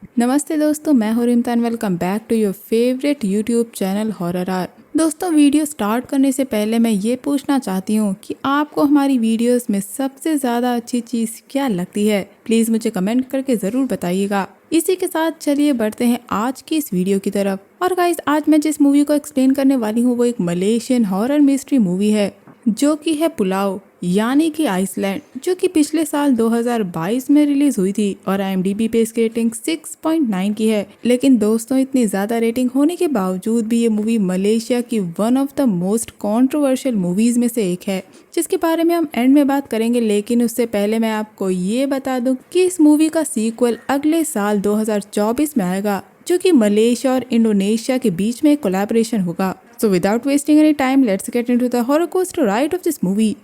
नमस्ते दोस्तों, मैं हूं रिमतान। Welcome back to your favourite YouTube channel horror R. दोस्तों, वीडियो स्टार्ट करने से पहले मैं ये पूछना चाहती हूँ कि आपको हमारी वीडियोस में सबसे ज़्यादा अच्छी चीज़ क्या लगती है। प्लीज़ मुझे कमेंट करके ज़रूर बताइएगा। इसी के साथ चलिए बढ़ते हैं आज की इस वीडियो की तरफ। और गाइस, आज मैं जिस मूवी को एक्सप्लेन करने वाली हूँ वो एक मलेशियन हॉरर मिस्ट्री मूवी है जो कि है पुलाव यानी कि आइसलैंड, जो कि पिछले साल 2022 में रिलीज हुई थी और IMDb पे इसकी रेटिंग 6.9 की है। लेकिन दोस्तों, इतनी ज्यादा रेटिंग होने के बावजूद भी ये मूवी मलेशिया की one of the most controversial movies में से एक है, जिसके बारे में हम एंड में बात करेंगे। लेकिन उससे पहले मैं आपको ये बता दूं कि इस मूवी का सीक्वल अगले साल 2024 में आएगा, जो कि मलेशिया और इंडोनेशिया के बीच में एक कोलैबोरेशन होगा। So without wasting any time, let's get into the horror coaster ride of this movie.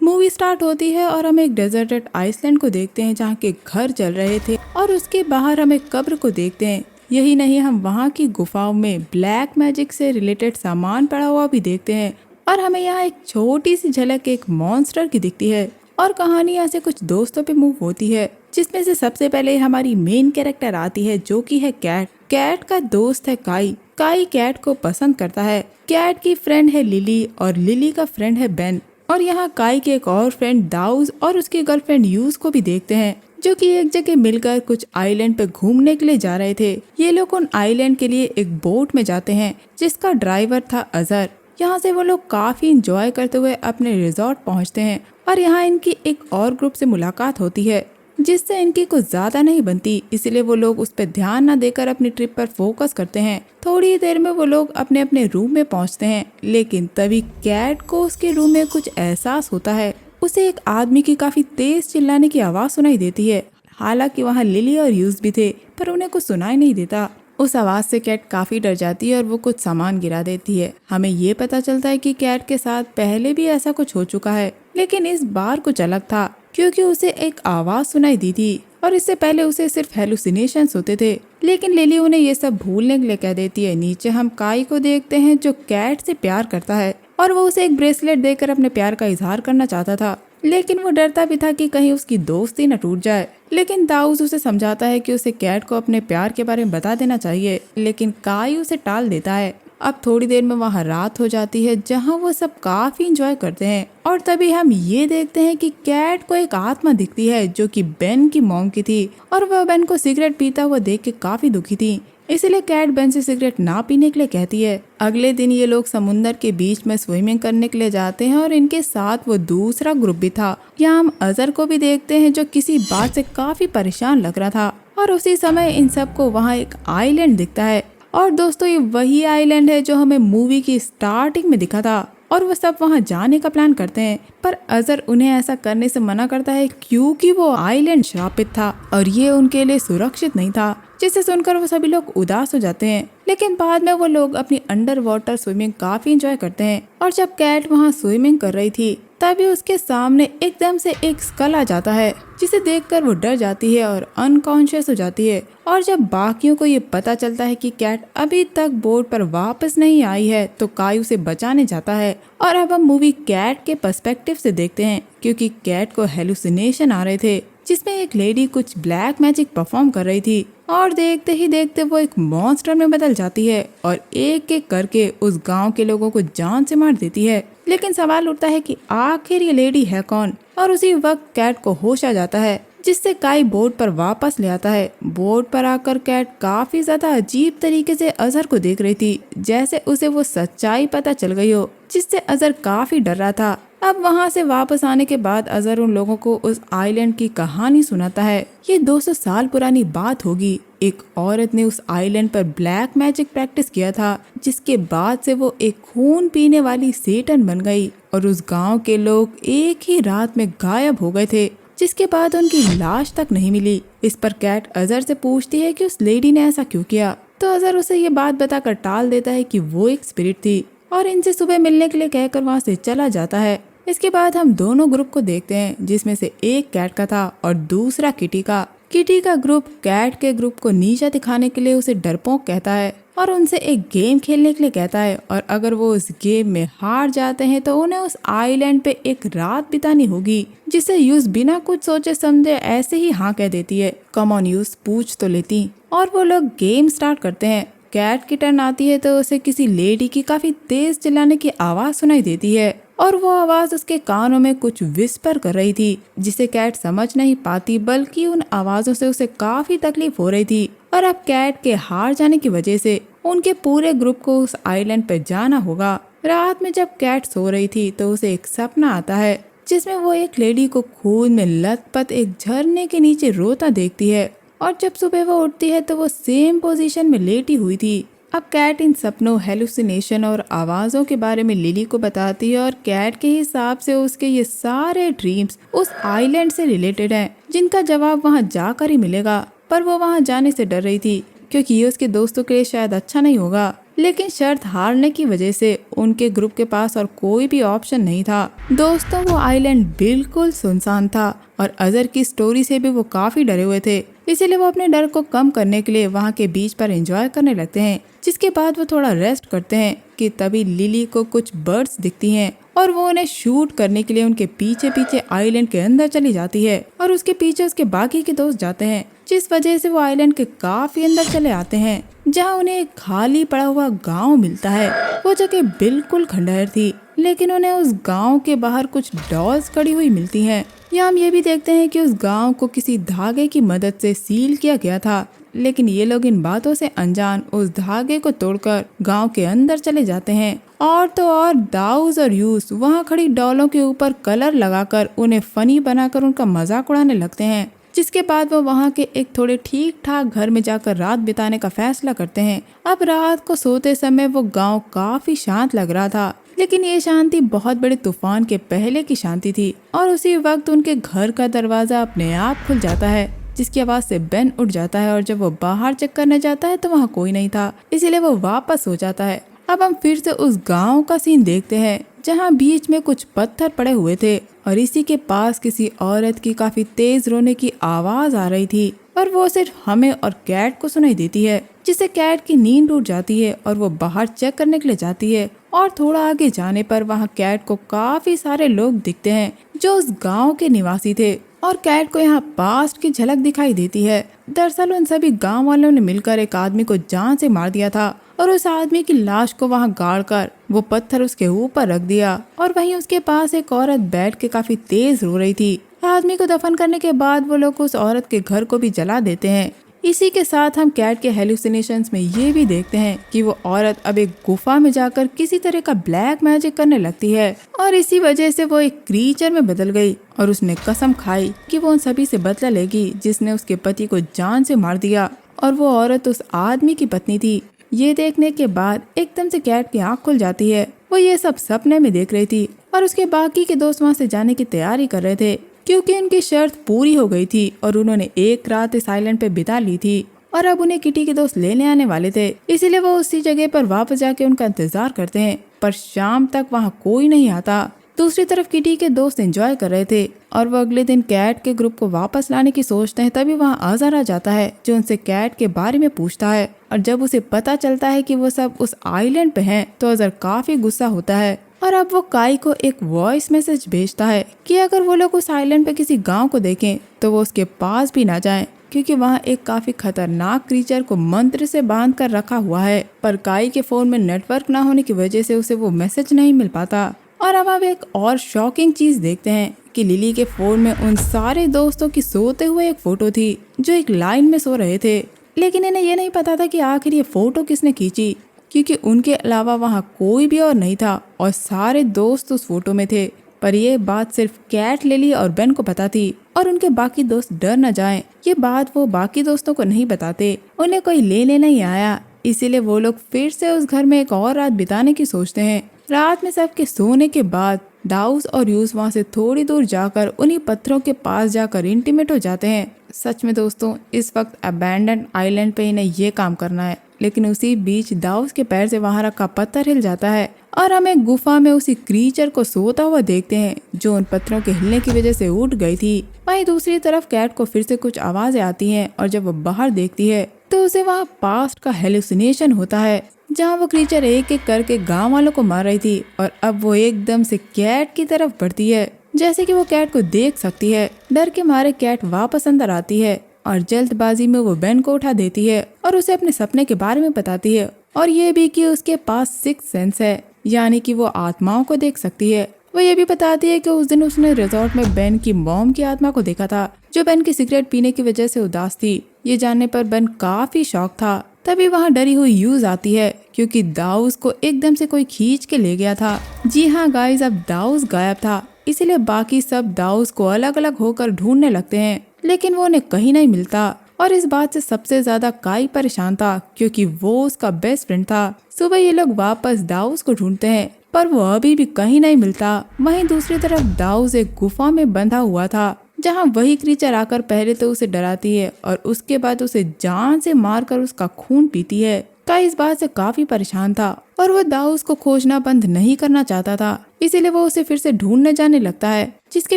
Movie start होती है और हम एक डेजर्टेड आइसलैंड को देखते हैं जहाँ के घर जल रहे थे और उसके बाहर हम एक कब्र को देखते हैं। यही नहीं, हम वहाँ की गुफाओं में ब्लैक मैजिक से रिलेटेड सामान पड़ा हुआ भी देखते हैं और हमें यहाँ एक छोटी सी झलक एक मॉन्स्टर की दिखती है। और कहानी यहाँ से कुछ दोस्तों पे मूव होती है, जिसमें से सबसे पहले हमारी मेन कैरेक्टर आती है जो कि है कैट। कैट का दोस्त है काई। काई कैट को पसंद करता है। कैट की फ्रेंड है लिली और लिली का फ्रेंड है बेन। और यहाँ काई के एक और फ्रेंड दाउज और उसकी गर्लफ्रेंड यूज को भी देखते हैं, जो कि एक जगह मिलकर कुछ आइलैंड पे घूमने के लिए जा रहे थे। ये लोग उन आइलैंड के लिए एक बोट में जाते हैं जिसका ड्राइवर था अजहर। यहाँ से वो लोग काफी इंजॉय करते हुए अपने रिजॉर्ट पहुँचते हैं और यहाँ इनकी एक और ग्रुप से मुलाकात होती है जिससे इनकी कुछ ज्यादा नहीं बनती, इसलिए वो लोग उस पर ध्यान न देकर अपनी ट्रिप पर फोकस करते हैं। थोड़ी देर में वो लोग अपने अपने रूम में पहुंचते हैं, लेकिन तभी कैट को उसके रूम में कुछ एहसास होता है। उसे एक आदमी की काफी तेज चिल्लाने की आवाज सुनाई देती है। हालांकि वहाँ लिली और यूज भी थे, पर उन्हें कुछ सुनाई नहीं देता। उस आवाज से कैट काफी डर जाती है और वो कुछ सामान गिरा देती है। हमें ये पता चलता है कि कैट के साथ पहले भी ऐसा कुछ हो चुका है, लेकिन इस बार कुछ अलग था क्योंकि उसे एक आवाज सुनाई दी थी और इससे पहले उसे सिर्फ हेलुसिनेशंस होते थे। लेकिन लिली उन्हें ये सब भूलने के लिए कह देती है। नीचे हम काई को देखते हैं जो कैट से प्यार करता है और वो उसे एक ब्रेसलेट देकर अपने प्यार का इजहार करना चाहता था, लेकिन वो डरता भी था कि कहीं उसकी दोस्ती न टूट जाए। लेकिन दाऊद उसे समझाता है कि उसे कैट को अपने प्यार के बारे में बता देना चाहिए, लेकिन काई उसे टाल देता है। अब थोड़ी देर में वहाँ रात हो जाती है जहाँ वो सब काफी इंजॉय करते हैं और तभी हम ये देखते हैं कि कैट को एक आत्मा दिखती है जो कि बेन की मॉम की थी और वह बेन को सिगरेट पीता हुआ देख के काफी दुखी थी, इसलिए कैट बेन से सिगरेट ना पीने के लिए कहती है। अगले दिन ये लोग समुंदर के बीच में स्विमिंग करने के लिए जाते हैं और इनके साथ वो दूसरा ग्रुप भी था। यहाँ हम अजहर को भी देखते हैं जो किसी बात से काफी परेशान लग रहा था और उसी समय इन सबको वहाँ एक आइलैंड दिखता है। और दोस्तों, ये वही आइलैंड है जो हमें मूवी की स्टार्टिंग में दिखा था और वो सब वहाँ जाने का प्लान करते हैं, पर अजहर उन्हें ऐसा करने से मना करता है क्योंकि वो आइलैंड श्रापित था और ये उनके लिए सुरक्षित नहीं था, जिसे सुनकर वो सभी लोग उदास हो जाते हैं। लेकिन बाद में वो लोग अपनी अंडर वाटर स्विमिंग काफी इंजॉय करते हैं और जब कैट वहाँ स्विमिंग कर रही थी तभी उसके सामने एकदम से एक स्कल आ जाता है, जिसे देखकर वो डर जाती है और अनकॉन्शियस हो जाती है। और जब बाकियों को ये पता चलता है कि कैट अभी तक बोट पर वापस नहीं आई है तो काई उसे बचाने जाता है। और अब हम मूवी कैट के पर्सपेक्टिव से देखते हैं क्योंकि कैट को हेलुसिनेशन आ रहे थे जिसमें एक लेडी कुछ ब्लैक मैजिक परफॉर्म कर रही थी और देखते ही देखते वो एक मॉन्स्टर में बदल जाती है और एक एक करके उस गांव के लोगों को जान से मार देती है। लेकिन सवाल उठता है कि आखिर ये लेडी है कौन। और उसी वक्त कैट को होश आ जाता है जिससे काई बोट पर वापस ले आता है। बोट पर आकर कैट काफी ज्यादा अजीब तरीके से अजहर को देख रही थी, जैसे उसे वो सच्चाई पता चल गई हो, जिससे अजहर काफी डर रहा था। अब वहाँ से वापस आने के बाद अजहर उन लोगों को उस आइलैंड की कहानी सुनाता है। ये 200 साल पुरानी बात होगी। एक औरत ने उस आइलैंड पर ब्लैक मैजिक प्रैक्टिस किया था, जिसके बाद से वो एक खून पीने वाली सेटन बन गई और उस गांव के लोग एक ही रात में गायब हो गए थे, जिसके बाद उनकी लाश तक नहीं मिली। इस पर कैट अजहर से पूछती है कि उस लेडी ने ऐसा क्यों किया, तो अजहर उसे ये बात बताकर टाल देता है कि वो एक स्पिरिट थी और इनसे सुबह मिलने के लिए कहकर वहाँ से चला जाता है। इसके बाद हम दोनों ग्रुप को देखते हैं, जिसमें से एक कैट का था और दूसरा किटी का। किटी का ग्रुप कैट के ग्रुप को नीचा दिखाने के लिए उसे डरपोक कहता है और उनसे एक गेम खेलने के लिए कहता है, और अगर वो उस गेम में हार जाते हैं तो उन्हें उस आइलैंड पे एक रात बितानी होगी, जिसे यूज बिना कुछ सोचे समझे ऐसे ही हाँ कह देती है। कम ऑन यूज, पूछ तो लेती। और वो लोग गेम स्टार्ट करते हैं। कैट की टर्न आती है तो उसे किसी लेडी की काफी तेज चिल्लाने की आवाज सुनाई देती है, और वो आवाज उसके कानों में कुछ विस्पर कर रही थी, जिसे कैट समझ नहीं पाती, बल्कि उन आवाजों से उसे काफी तकलीफ हो रही थी। और अब कैट के हार जाने की वजह से उनके पूरे ग्रुप को उस आइलैंड पर जाना होगा। रात में जब कैट सो रही थी तो उसे एक सपना आता है, जिसमें वो एक लेडी को खून में लथपथ एक झरने के नीचे रोता देखती है। और जब सुबह वो उठती है तो वो सेम पोजीशन में लेटी हुई थी। अब कैट इन सपनों, हेलुसिनेशन और आवाजों के बारे में लिली को बताती है, और कैट के हिसाब से उसके ये सारे ड्रीम्स उस आइलैंड से रिलेटेड हैं, जिनका जवाब वहाँ जाकर ही मिलेगा। पर वो वहाँ जाने से डर रही थी, क्योंकि ये उसके दोस्तों के लिए शायद अच्छा नहीं होगा। लेकिन शर्त हारने की वजह से उनके ग्रुप के पास और कोई भी ऑप्शन नहीं था। दोस्तों, वो आइलैंड बिल्कुल सुनसान था, और अजहर की स्टोरी से भी वो काफी डरे हुए थे। इसीलिए वो अपने डर को कम करने के लिए वहाँ के बीच पर एंजॉय करने लगते हैं। जिसके बाद वो थोड़ा रेस्ट करते हैं कि तभी लिली को कुछ बर्ड्स दिखती हैं, और वो उन्हें शूट करने के लिए उनके पीछे पीछे आइलैंड के अंदर चली जाती है, और उसके पीछे उसके बाकी के दोस्त जाते हैं। जिस वजह से वो आइलैंड के काफी अंदर चले आते हैं, जहाँ उन्हें एक खाली पड़ा हुआ गांव मिलता है। वो जगह बिल्कुल खंडहर थी, लेकिन उन्हें उस गांव के बाहर कुछ डॉल्स खड़ी हुई मिलती हैं। यहाँ हम ये भी देखते हैं कि उस गांव को किसी धागे की मदद से सील किया गया था, लेकिन ये लोग इन बातों से अनजान उस धागे को तोड़कर गांव के अंदर चले जाते हैं। और तो और दाऊस और यूस वहाँ खड़ी डॉलों के ऊपर कलर लगाकर उन्हें फनी बनाकर उनका मजाक उड़ाने लगते हैं। जिसके बाद वो वहाँ के एक थोड़े ठीक ठाक घर में जाकर रात बिताने का फैसला करते हैं। अब रात को सोते समय वो गांव काफी शांत लग रहा था, लेकिन ये शांति बहुत बड़े तूफान के पहले की शांति थी। और उसी वक्त उनके घर का दरवाजा अपने आप खुल जाता है, जिसकी आवाज से बेन उठ जाता है, और जब वो बाहर चेक करने जाता है तो वहाँ कोई नहीं था, इसीलिए वो वापस सो जाता है। अब हम फिर से उस गांव का सीन देखते हैं, जहाँ बीच में कुछ पत्थर पड़े हुए थे, और इसी के पास किसी औरत की काफी तेज रोने की आवाज आ रही थी, और वो सिर्फ हमें और कैट को सुनाई देती है, जिससे कैट की नींद टूट जाती है, और वो बाहर चेक करने के लिए जाती है। और थोड़ा आगे जाने पर वहाँ कैट को काफी सारे लोग दिखते हैं, जो उस गांव के निवासी थे, और कैट को यहाँ पास्ट की झलक दिखाई देती है। दरअसल उन सभी गांव वालों ने मिलकर एक आदमी को जान से मार दिया था, और उस आदमी की लाश को वहाँ गाड़कर वो पत्थर उसके ऊपर रख दिया, और वहीं उसके पास एक औरत बैठ के काफी तेज रो रही थी। आदमी को दफन करने के बाद वो लोग उस औरत के घर को भी जला देते हैं। इसी के साथ हम कैट के हेलुसिनेशंस में ये भी देखते हैं कि वो औरत अब एक गुफा में जाकर किसी तरह का ब्लैक मैजिक करने लगती है, और इसी वजह से वो एक क्रीचर में बदल गई, और उसने कसम खाई कि वो उन सभी से बदला लेगी जिसने उसके पति को जान से मार दिया, और वो औरत उस आदमी की पत्नी थी। ये देखने के बाद एकदम से कैट की आंख खुल जाती है। वो ये सब सपने में देख रही थी, और उसके बाकी के दोस्त वहाँ से जाने की तैयारी कर रहे थे, क्योंकि उनकी शर्त पूरी हो गई थी, और उन्होंने एक रात इस आइलैंड पे बिता ली थी, और अब उन्हें किटी के दोस्त लेने आने वाले थे। इसीलिए वो उसी जगह पर वापस जाके उनका इंतजार करते हैं, पर शाम तक वहाँ कोई नहीं आता। दूसरी तरफ किटी के दोस्त एंजॉय कर रहे थे, और वो अगले दिन कैट के ग्रुप को वापस लाने की सोचते हैं। तभी वहाँ अजहर आ जाता है, जो उनसे कैट के बारे में पूछता है, और जब उसे पता चलता है कि वो सब उस आइलैंड पे हैं, तो अजहर काफी गुस्सा होता है, और अब वो काई को एक वॉइस मैसेज भेजता है कि अगर वो लोग उस आइलैंड पे किसी गांव को देखें तो वो उसके पास भी ना जाएं, क्योंकि वहाँ एक काफी खतरनाक क्रीचर को मंत्र से बांध कर रखा हुआ है। पर काई के फोन में नेटवर्क ना होने की वजह से उसे वो मैसेज नहीं मिल पाता। और अब आप एक और शॉकिंग चीज देखते हैं कि लिली के फोन में उन सारे दोस्तों की सोते हुए एक फोटो थी, जो एक लाइन में सो रहे थे, लेकिन इन्हें ये नहीं पता था कि आखिर ये फोटो किसने खींची, क्योंकि उनके अलावा वहाँ कोई भी और नहीं था, और सारे दोस्त उस फोटो में थे। पर ये बात सिर्फ कैट, लिली और बेन को पता थी, और उनके बाकी दोस्त डर न जाएं, ये बात वो बाकी दोस्तों को नहीं बताते। उन्हें कोई लेने नहीं आया, इसीलिए वो लोग फिर से उस घर में एक और रात बिताने की सोचते हैं। रात में सबके सोने के बाद दाऊस और यूस वहाँ से थोड़ी दूर जाकर उन्हीं पत्थरों के पास जाकर इंटीमेट हो जाते हैं। सच में दोस्तों, इस वक्त अबैंडन आइलैंड पे इन्हें ये काम करना है, लेकिन उसी बीच दाऊस के पैर से वहाँ रखा पत्थर हिल जाता है, और हम एक गुफा में उसी क्रीचर को सोता हुआ देखते हैं, जो उन पत्थरों के हिलने की वजह से उठ गई थी। वहीं दूसरी तरफ कैट को फिर से कुछ आवाजें आती हैं, और जब वो बाहर देखती है तो उसे वहाँ पास्ट का हेलुसिनेशन होता है जहाँ वो क्रीचर एक एक करके गांव वालों को मार रही थी और अब वो एकदम से कैट की तरफ बढ़ती है। जैसे कि वो कैट को देख सकती है, डर के मारे कैट वापस अंदर आती है और जल्दबाजी में वो बेन को उठा देती है और उसे अपने सपने के बारे में बताती है और ये भी कि उसके पास सिक्स सेंस है, यानी कि वो आत्माओं को देख सकती है। वो ये भी बताती है कि उस दिन उसने रिजॉर्ट में बेन की मॉम की आत्मा को देखा था जो बेन की सिगरेट पीने की वजह से उदास थी। ये जानने पर बेन काफी शॉक था। तभी वहाँ डरी हुई यूज आती है क्योंकि दाऊस को एकदम से कोई खींच के ले गया था। जी हाँ गाइस, अब दाऊस गायब था, इसीलिए बाकी सब दाऊस को अलग अलग होकर ढूंढने लगते हैं, लेकिन वो उन्हें कहीं नहीं मिलता। और इस बात से सबसे ज्यादा काई परेशान था क्योंकि वो उसका बेस्ट फ्रेंड था। सुबह ये लोग वापस दाऊस को ढूंढते हैं पर वो अभी भी कहीं नहीं मिलता। वहीं दूसरी तरफ दाऊस एक गुफा में बंधा हुआ था जहाँ वही क्रीचर आकर पहले तो उसे डराती है और उसके बाद उसे जान से मारकर उसका खून पीती है। काई इस बात से काफी परेशान था और वो दाऊस को खोजना बंद नहीं करना चाहता था, इसीलिए वो उसे फिर से ढूंढने जाने लगता है, जिसके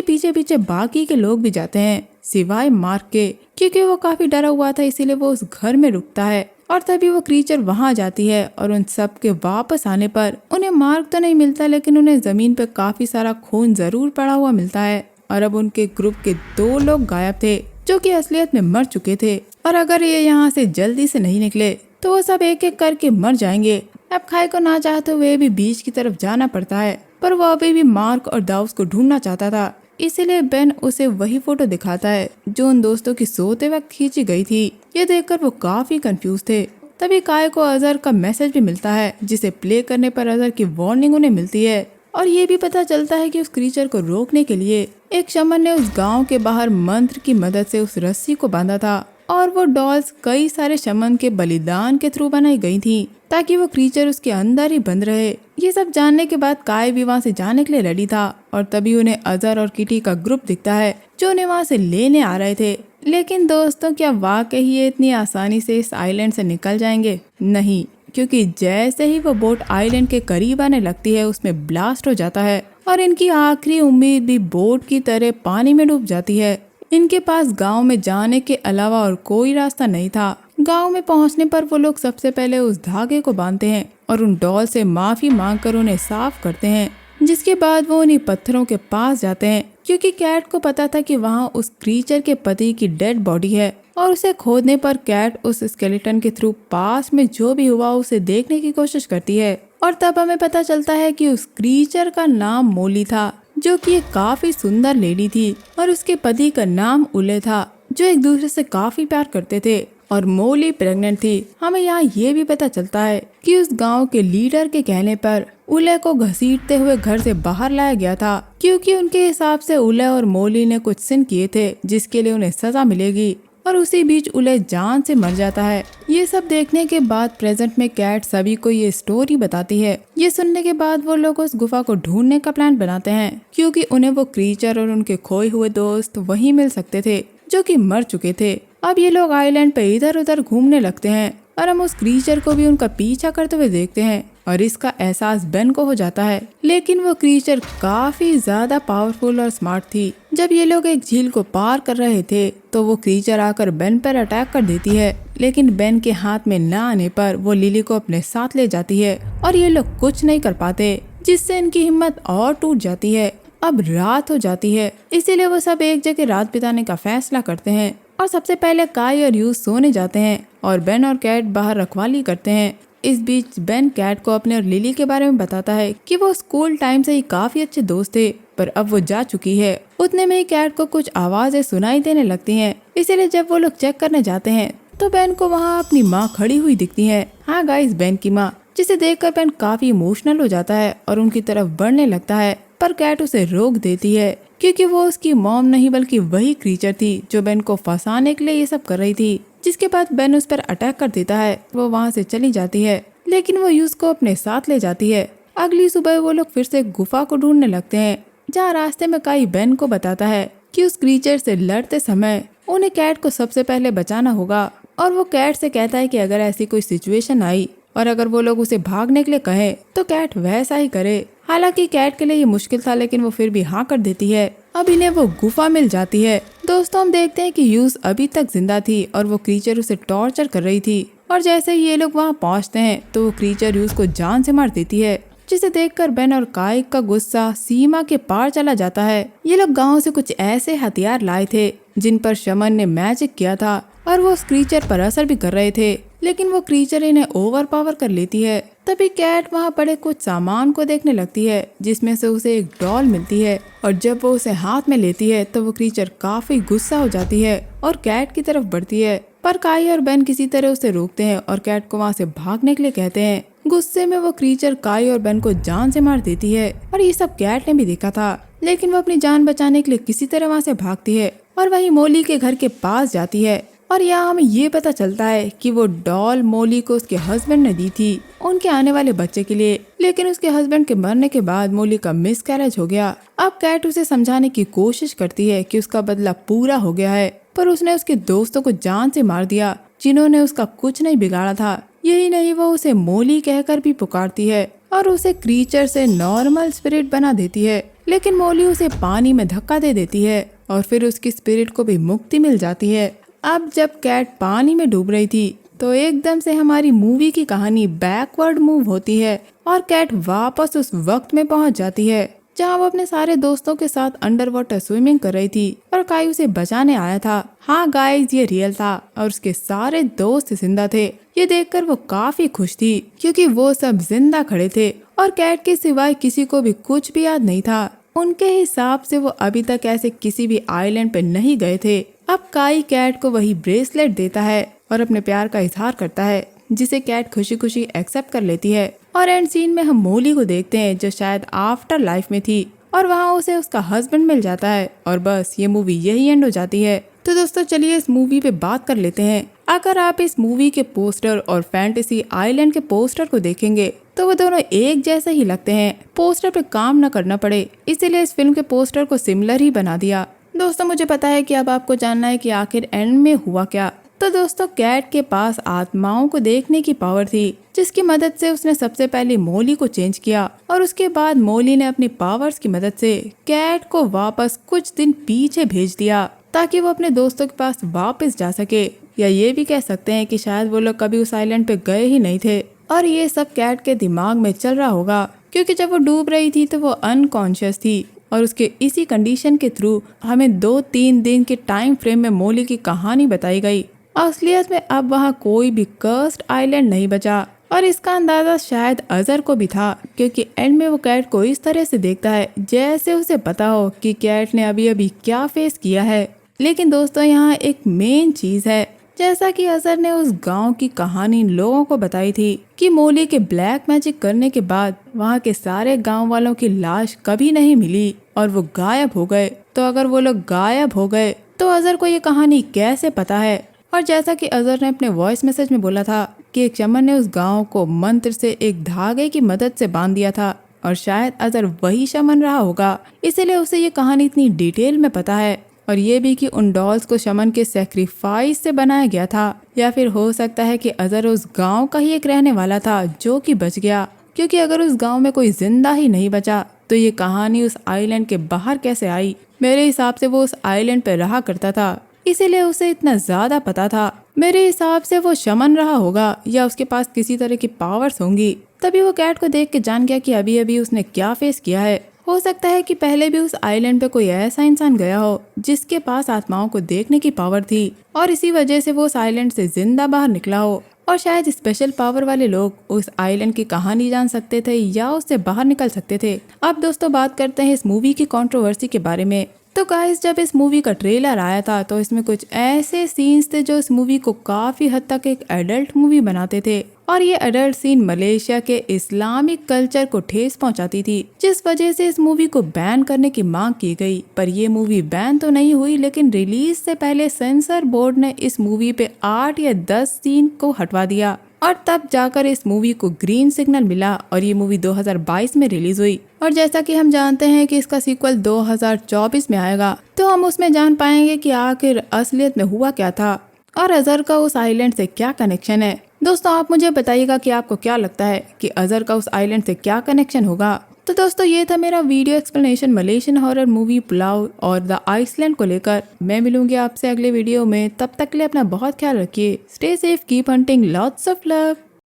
पीछे पीछे बाकी के लोग भी जाते हैं सिवाय मार्क के, क्योंकि वो काफी डरा हुआ था, इसीलिए वो उस घर में रुकता है। और तभी वो क्रीचर वहाँ जाती है और उन सब के वापस आने पर उन्हें मार्क तो नहीं मिलता, लेकिन उन्हें जमीन पे काफी सारा खून जरूर पड़ा हुआ मिलता है। और अब उनके ग्रुप के 2 लोग गायब थे जो कि असलियत में मर चुके थे और अगर ये यहाँ से जल्दी से नहीं निकले तो वो सब एक एक करके मर जाएंगे। अब खाई को ना चाहते हुए भी बीच की तरफ जाना पड़ता है, पर वो अभी भी मार्क और दाऊस को ढूंढना चाहता था, इसीलिए बेन उसे वही फोटो दिखाता है जो उन दोस्तों की सोते वक्त खींची गई थी। ये देखकर वो काफी कंफ्यूज थे। तभी काय को अजहर का मैसेज भी मिलता है जिसे प्ले करने पर अजहर की वार्निंग उन्हें मिलती है और ये भी पता चलता है कि उस क्रीचर को रोकने के लिए एक शमन ने उस गांव के बाहर मंत्र की मदद से उस रस्सी को बांधा था और वो डॉल्स कई सारे शमन के बलिदान के थ्रू बनाई गई थी ताकि वो क्रीचर उसके अंदर ही बंद रहे। ये सब जानने के बाद काय भी वहाँ से जाने के लिए रेडी था और तभी उन्हें अजहर और किटी का ग्रुप दिखता है जो उन्हें वहाँ से लेने आ रहे थे। लेकिन दोस्तों, क्या वाकई ये इतनी आसानी से इस आइलैंड से निकल जाएंगे? नहीं, क्योंकि जैसे ही वो बोट आइलैंड के करीब आने लगती है उसमें ब्लास्ट हो जाता है और इनकी आखिरी उम्मीद भी बोट की तरह पानी में डूब जाती है। इनके पास गांव में जाने के अलावा और कोई रास्ता नहीं था। गांव में पहुंचने पर वो लोग सबसे पहले उस धागे को बांधते हैं और उन डॉल से माफी मांगकर उन्हें साफ करते हैं, जिसके बाद वो उन्हीं पत्थरों के पास जाते हैं क्योंकि कैट को पता था कि वहाँ उस क्रीचर के पति की डेड बॉडी है और उसे खोदने पर कैट उस स्केलेटन के थ्रू पास में जो भी हुआ उसे देखने की कोशिश करती है और तब हमें पता चलता है कि उस क्रीचर का नाम मोली था जो कि एक काफी सुंदर लेडी थी और उसके पति का नाम उले था जो एक दूसरे से काफी प्यार करते थे और मोली प्रेग्नेंट थी। हमें यहाँ ये भी पता चलता है कि उस गांव के लीडर के कहने पर उले को घसीटते हुए घर से बाहर लाया गया था क्योंकि उनके हिसाब से उले और मोली ने कुछ सिन किए थे जिसके लिए उन्हें सजा मिलेगी और उसी बीच उले जान से मर जाता है। ये सब देखने के बाद प्रेजेंट में कैट सभी को ये स्टोरी बताती है। ये सुनने के बाद वो लोग उस गुफा को ढूंढने का प्लान बनाते हैं क्योंकि उन्हें वो क्रीचर और उनके खोए हुए दोस्त वहीं मिल सकते थे जो कि मर चुके थे। अब ये लोग आइलैंड पे इधर उधर घूमने लगते हैं और हम उस क्रीचर को भी उनका पीछा करते हुए देखते हैं और इसका एहसास बेन को हो जाता है, लेकिन वो क्रीचर काफी ज्यादा पावरफुल और स्मार्ट थी। जब ये लोग एक झील को पार कर रहे थे तो वो क्रीचर आकर बेन पर अटैक कर देती है, लेकिन बेन के हाथ में न आने पर वो लिली को अपने साथ ले जाती है और ये लोग कुछ नहीं कर पाते, जिससे इनकी हिम्मत और टूट जाती है। अब रात हो जाती है, इसीलिए वो सब एक जगह रात बिताने का फैसला करते हैं और सबसे पहले काय और यूज सोने जाते हैं और बेन और कैट बाहर रखवाली करते हैं। इस बीच बेन कैट को अपने और लिली के बारे में बताता है कि वो स्कूल टाइम से ही काफी अच्छे दोस्त थे, पर अब वो जा चुकी है। उतने में ही कैट को कुछ आवाजें सुनाई देने लगती हैं, इसीलिए जब वो लोग चेक करने जाते हैं तो बेन को वहाँ अपनी माँ खड़ी हुई दिखती है। हाँ गाइस, बेन की माँ, जिसे देखकर बेन काफी इमोशनल हो जाता है और उनकी तरफ बढ़ने लगता है, पर कैट उसे रोक देती है क्योंकि वो उसकी मॉम नहीं बल्कि वही क्रीचर थी जो बेन को फंसाने के लिए ये सब कर रही थी। जिसके बाद बेन उस पर अटैक कर देता है। वो वहाँ से चली जाती है, लेकिन वो यूज को अपने साथ ले जाती है। अगली सुबह वो लोग फिर से गुफा को ढूंढने लगते हैं, जहाँ रास्ते में काई बेन को बताता है कि उस क्रीचर से लड़ते समय उन्हें कैट को सबसे पहले बचाना होगा और वो कैट से कहता है कि अगर ऐसी कोई सिचुएशन आई और अगर वो लोग उसे भागने के लिए कहे तो कैट वैसा ही करे। हालांकि कैट के लिए ये मुश्किल था, लेकिन वो फिर भी हाँ कर देती है। अब इन्हें वो गुफा मिल जाती है दोस्तों हम देखते हैं कि यूज अभी तक जिंदा थी और वो क्रीचर उसे टॉर्चर कर रही थी, और जैसे ही ये लोग वहाँ पहुँचते हैं तो वो क्रीचर यूज को जान से मार देती है, जिसे देखकर बेन और काई का गुस्सा सीमा के पार चला जाता है। ये लोग गांव से कुछ ऐसे हथियार लाए थे जिन पर शमन ने मैजिक किया था और वो उस क्रीचर पर असर भी कर रहे थे, लेकिन वो क्रीचर इन्हें ओवर पावर कर लेती है। तभी कैट वहाँ पड़े कुछ सामान को देखने लगती है जिसमें से उसे एक डॉल मिलती है, और जब वो उसे हाथ में लेती है तो वो क्रीचर काफी गुस्सा हो जाती है और कैट की तरफ बढ़ती है, पर काई और बेन किसी तरह उसे रोकते हैं और कैट को वहाँ से भागने के लिए कहते हैं। गुस्से में वो क्रीचर काई और बेन को जान से मार देती है, और ये सब कैट ने भी देखा था, लेकिन वो अपनी जान बचाने के लिए किसी तरह वहाँ से भागती है और वहीं मोली के घर के पास जाती है। और यहाँ हमें ये पता चलता है कि वो डॉल मोली को उसके हस्बैंड ने दी थी उनके आने वाले बच्चे के लिए, लेकिन उसके हस्बैंड के मरने के बाद मोली का मिसकैरेज हो गया। अब कैट उसे समझाने की कोशिश करती है कि उसका बदला पूरा हो गया है, पर उसने उसके दोस्तों को जान से मार दिया जिन्होंने उसका कुछ नहीं बिगाड़ा था। यही नहीं, वो उसे मोली कहकर भी पुकारती है और उसे क्रीचर से नॉर्मल स्पिरिट बना देती है, लेकिन मोली उसे पानी में धक्का दे देती है और फिर उसकी स्पिरिट को भी मुक्ति मिल जाती है। अब जब कैट पानी में डूब रही थी तो एकदम से हमारी मूवी की कहानी बैकवर्ड मूव होती है और कैट वापस उस वक्त में पहुंच जाती है जहां वो अपने सारे दोस्तों के साथ अंडर वाटर स्विमिंग कर रही थी और काई उसे बचाने आया था। हाँ गाइस, ये रियल था और उसके सारे दोस्त जिंदा थे। ये देखकर वो काफी खुश थी क्योंकि वो सब जिंदा खड़े थे और कैट के सिवाय किसी को भी कुछ भी याद नहीं था। उनके हिसाब से वो अभी तक ऐसे किसी भी आइलैंड पे नहीं गए थे। अब काई कैट को वही ब्रेसलेट देता है और अपने प्यार का इजहार करता है, जिसे कैट खुशी खुशी एक्सेप्ट कर लेती है। और एंड सीन में हम मोली को देखते हैं जो शायद आफ्टर लाइफ में थी और वहाँ उसे उसका हस्बैंड मिल जाता है और बस ये मूवी यही एंड हो जाती है। तो दोस्तों चलिए इस मूवी पे बात कर लेते हैं। अगर आप इस मूवी के पोस्टर और फैंटेसी आइलैंड के पोस्टर को देखेंगे तो वो दोनों एक जैसे ही लगते हैं। पोस्टर पे काम न करना पड़े इसीलिए इस फिल्म के पोस्टर को सिमिलर ही बना दिया। दोस्तों मुझे पता है कि अब आपको जानना है कि आखिर एंड में हुआ क्या। तो दोस्तों कैट के पास आत्माओं को देखने की पावर थी, जिसकी मदद से उसने सबसे पहले मोली को चेंज किया और उसके बाद मोली ने अपनी पावर्स की मदद से कैट को वापस कुछ दिन पीछे भेज दिया ताकि वो अपने दोस्तों के पास वापस जा सके, या ये भी कह सकते हैं कि शायद वो लोग कभी उस आइलैंड पे गए ही नहीं थे और ये सब कैट के दिमाग में चल रहा होगा क्योंकि जब वो डूब रही थी तो वो अनकॉन्शियस थी और उसके इसी कंडीशन के थ्रू हमें 2-3 दिन के टाइम फ्रेम में मोली की कहानी बताई गई। असलियत में अब वहाँ कोई भी कर्स्ड आइलैंड नहीं बचा और इसका अंदाजा शायद अजहर को भी था क्योंकि एंड में वो कैट को इस तरह से देखता है जैसे उसे पता हो कि कैट ने अभी अभी क्या फेस किया है। लेकिन दोस्तों यहाँ एक मेन चीज है, जैसा कि अजहर ने उस गांव की कहानी लोगों को बताई थी कि मोली के ब्लैक मैजिक करने के बाद वहाँ के सारे गांव वालों की लाश कभी नहीं मिली और वो गायब हो गए। तो अगर वो लोग गायब हो गए तो अजहर को ये कहानी कैसे पता है? और जैसा कि अजहर ने अपने वॉइस मैसेज में बोला था कि एक शमन ने उस गांव को मंत्र से एक धागे की मदद से बांध दिया था और शायद अजहर वही शमन रहा होगा, इसीलिए उसे ये कहानी इतनी डिटेल में पता है। और ये भी कि उन डॉल्स को शमन के सैक्रिफाइस से बनाया गया था, या फिर हो सकता है कि अजहर उस गांव का ही एक रहने वाला था जो कि बच गया, क्योंकि अगर उस गांव में कोई जिंदा ही नहीं बचा तो ये कहानी उस आइलैंड के बाहर कैसे आई? मेरे हिसाब से वो उस आइलैंड पे रहा करता था, इसीलिए उसे इतना ज्यादा पता था। मेरे हिसाब से वो शमन रहा होगा या उसके पास किसी तरह की पावर्स होंगी, तभी वो कैट को देख के जान गया कि अभी अभी उसने क्या फेस किया है। हो सकता है कि पहले भी उस आइलैंड पे कोई ऐसा इंसान गया हो जिसके पास आत्माओं को देखने की पावर थी और इसी वजह से वो उस आइलैंड से जिंदा बाहर निकला हो, और शायद स्पेशल पावर वाले लोग उस आइलैंड की कहानी जान सकते थे या उससे बाहर निकल सकते थे। अब दोस्तों बात करते हैं इस मूवी की कंट्रोवर्सी के बारे में। तो गाइस जब इस मूवी का ट्रेलर आया था तो इसमें कुछ ऐसे सीन्स थे जो इस मूवी को काफी हद तक एक एडल्ट मूवी बनाते थे, और ये एडल्ट सीन मलेशिया के इस्लामिक कल्चर को ठेस पहुंचाती थी, जिस वजह से इस मूवी को बैन करने की मांग की गई। पर ये मूवी बैन तो नहीं हुई, लेकिन रिलीज से पहले सेंसर बोर्ड ने इस मूवी पे 8 या 10 सीन को हटवा दिया और तब जाकर इस मूवी को ग्रीन सिग्नल मिला और ये मूवी 2022 में रिलीज हुई। और जैसा कि हम जानते हैं कि इसका सीक्वल 2024 में आएगा, तो हम उसमें जान पाएंगे कि आखिर असलियत में हुआ क्या था और अजहर का उस आइलैंड से क्या कनेक्शन है। दोस्तों आप मुझे बताइएगा कि आपको क्या लगता है कि अजहर का उस आइलैंड से क्या कनेक्शन होगा। तो दोस्तों ये था मेरा video explanation Malaysian horror movie pulao और द आइसलैंड को लेकर। मैं मिलूंगी आपसे अगले वीडियो में, तब तक के लिए अपना बहुत ख्याल रखिए। Stay safe, keep hunting, lots of love.